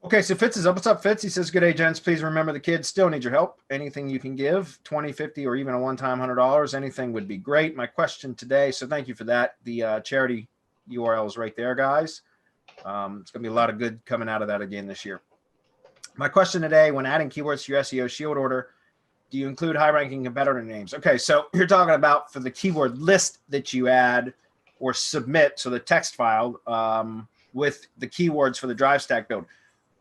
Okay, so Fitz is up. What's up, Fitz? He says, good day, gents. Please remember the kids still need your help. Anything you can give, 20, 50, or even a one-time $100, anything would be great. My question today, so thank you for that. The charity URL is right there, guys. It's going to be a lot of good coming out of that again this year. My question today, when adding keywords to your SEO shield order, do you include high-ranking competitor names? Okay, so you're talking about for the keyword list that you add or submit, so the text file with the keywords for the drive stack build.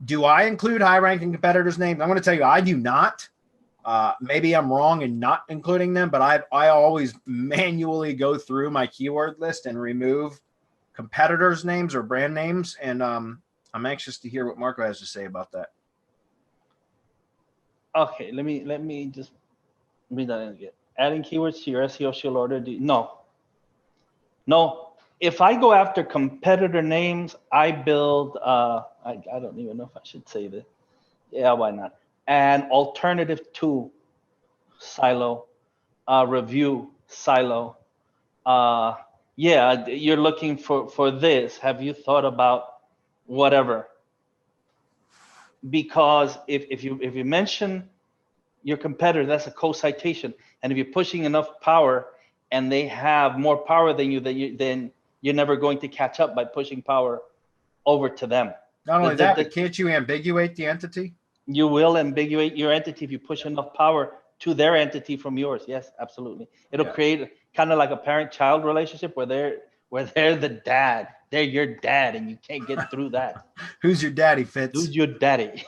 Do I include high-ranking competitors' names? I'm going to tell you, I do not. Maybe I'm wrong in not including them, but I always manually go through my keyword list and remove competitors' names or brand names. And I'm anxious to hear what Marco has to say about that. Okay, let me just read that again. Adding keywords to your SEO shield order. No. If I go after competitor names, I build. I don't even know if I should say this. Yeah, why not? An alternative to silo, review silo. Yeah, you're looking for this. Have you thought about whatever? Because if you mention your competitor, that's a co-citation, and if you're pushing enough power and they have more power than you, then you're never going to catch up by pushing power over to them. Not only that, but can't you ambiguate the entity? You will ambiguate your entity if you push enough power to their entity from yours. Yes, absolutely. It'll create kind of like a parent-child relationship where they're the dad. They're your dad, and you can't get through that. Who's your daddy, Fitz? Who's your daddy?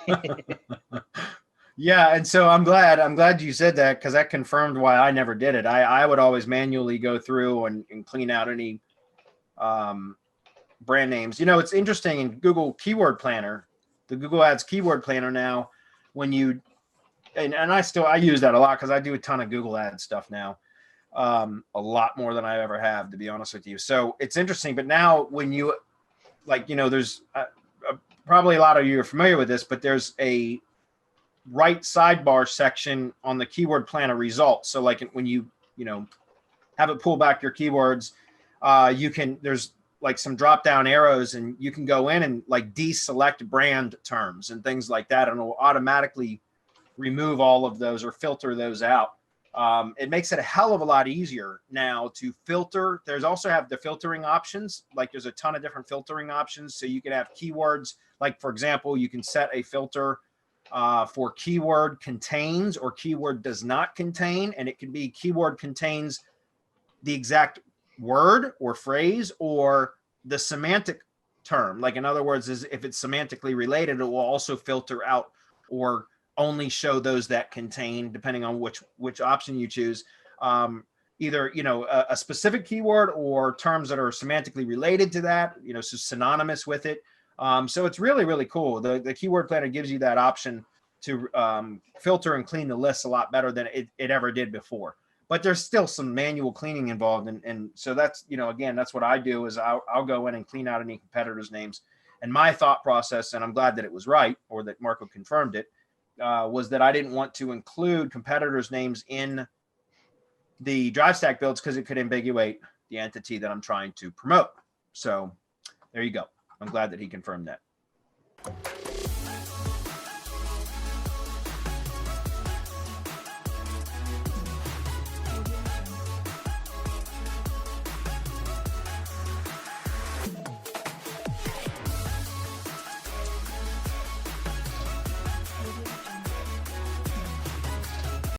Yeah, and so I'm glad you said that, because that confirmed why I never did it. I would always manually go through and clean out any brand names. You know, it's interesting in Google Keyword Planner, the Google Ads Keyword Planner now, when you and I use that a lot because I do a ton of Google Ads stuff now, a lot more than I ever have, to be honest with you. So it's interesting. But now when you there's probably a lot of you are familiar with this, but there's a right sidebar section on the Keyword Planner results. So like when you have it pull back your keywords, there's like some drop down arrows, and you can go in and like deselect brand terms and things like that, and it will automatically remove all of those or filter those out. It makes it a hell of a lot easier now to filter. There's also have the filtering options. Like there's a ton of different filtering options. So you can have keywords, like for example, you can set a filter for keyword contains or keyword does not contain. And it can be keyword contains the exact word or phrase or the semantic term. Like in other words, if it's semantically related, it will also filter out or only show those that contain, depending on which option you choose, either a specific keyword or terms that are semantically related to that, so synonymous with it. So it's really, really cool. The Keyword Planner gives you that option to filter and clean the lists a lot better than it ever did before. But there's still some manual cleaning involved, and so that's again, that's what I do is I'll go in and clean out any competitors' names. And my thought process, and I'm glad that it was right, or that Marco confirmed it, was that I didn't want to include competitors' names in the drive stack builds because it could ambiguate the entity that I'm trying to promote. So there you go. I'm glad that he confirmed that.